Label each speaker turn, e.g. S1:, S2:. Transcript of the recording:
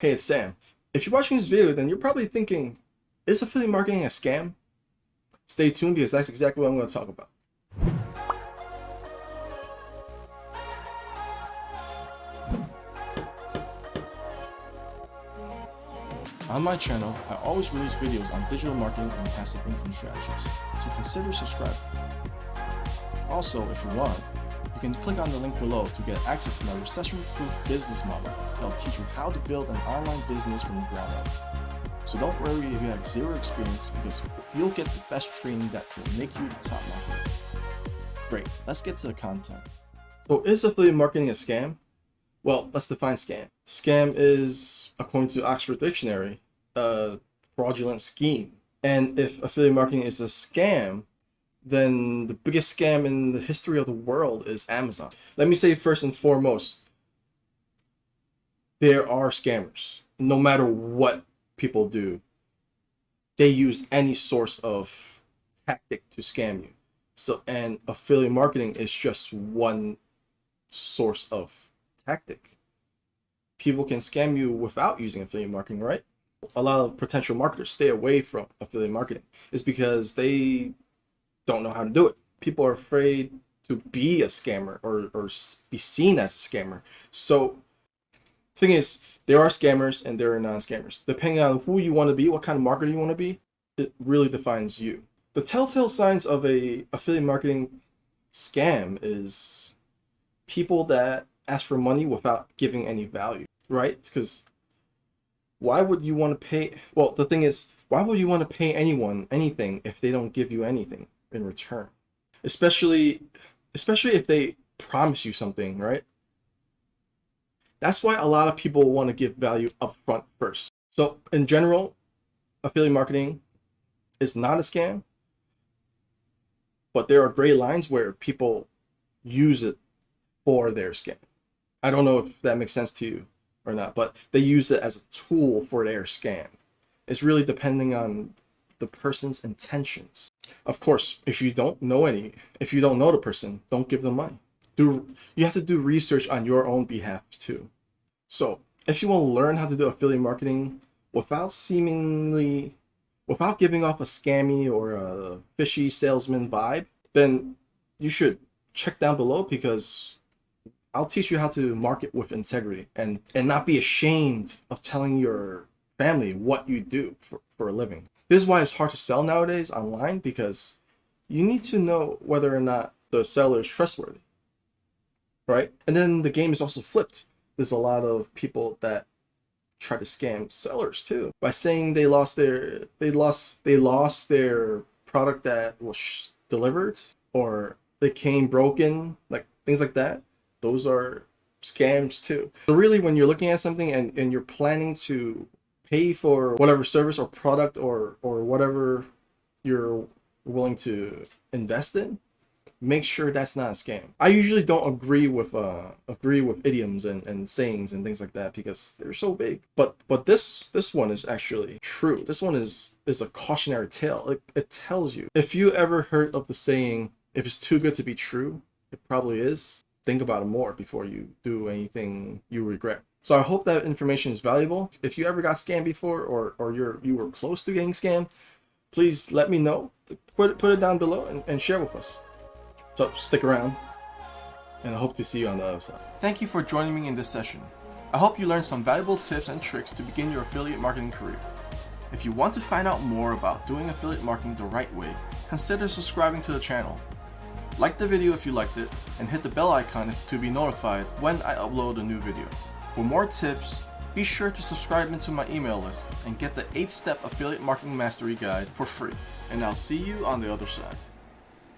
S1: Hey, it's Sam. If you're watching this video, then you're probably thinking, is affiliate marketing a scam? Stay tuned because that's exactly what I'm going to talk about. On my channel, I always release videos on digital marketing and passive income strategies, so consider subscribing. Also, if you want, you can click on the link below to get access to my recession-proof business model that'll teach you how to build an online business from the ground up. So don't worry if you have zero experience, because you'll get the best training that will make you the top marketer. Great, let's get to the content. So is affiliate marketing a scam? Well, let's define scam. Scam is, according to Oxford Dictionary, a fraudulent scheme. And if affiliate marketing is a scam, then the biggest scam in the history of the world is Amazon. Let me say first and foremost, there are scammers. No matter what people do, they use any source of tactic to scam you. So, and affiliate marketing is just one source of tactic. People can scam you without using affiliate marketing, right? A lot of potential marketers stay away from affiliate marketing. It's because they don't know how to do it. People are afraid to be a scammer or be seen as a scammer. So the thing is, there are scammers and there are non-scammers. Depending on who you want to be, what kind of marketer you want to be, it really defines you. The telltale signs of a affiliate marketing scam is people that ask for money without giving any value, right? Because why would you want to pay? Well, the thing is, why would you want to pay anyone anything if they don't give you anything in return? Especially if they promise you something, right? That's why a lot of people want to give value upfront first. So in general, affiliate marketing is not a scam, but there are gray lines where people use it for their scam. I don't know if that makes sense to you or not, but they use it as a tool for their scam. It's really depending on the person's intentions. Of course, if you don't know the person, don't give them money. You have to do research on your own behalf too. So if you want to learn how to do affiliate marketing without giving off a scammy or a fishy salesman vibe, then you should check down below, because I'll teach you how to market with integrity and not be ashamed of telling your family what you do for a living. This is why it's hard to sell nowadays online, because you need to know whether or not the seller is trustworthy, right? And then the game is also flipped. There's a lot of people that try to scam sellers too by saying they lost their product that was delivered, or they came broken, like things like that. Those are scams too. So really, when you're looking at something and you're planning to pay for whatever service or product or whatever you're willing to invest in, make sure that's not a scam. I usually don't agree with idioms and sayings and things like that, because they're so big. But this one is actually true. This one is a cautionary tale. It tells you, if you ever heard of the saying, if it's too good to be true, it probably is. Think about it more before you do anything you regret. So I hope that information is valuable. If you ever got scammed before, or you were close to getting scammed, please let me know. Put it down below and share with us. So stick around, and I hope to see you on the other side. Thank you for joining me in this session. I hope you learned some valuable tips and tricks to begin your affiliate marketing career. If you want to find out more about doing affiliate marketing the right way, consider subscribing to the channel. Like the video if you liked it, and hit the bell icon to be notified when I upload a new video. For more tips, be sure to subscribe into my email list and get the 8-step affiliate marketing mastery guide for free. And I'll see you on the other side.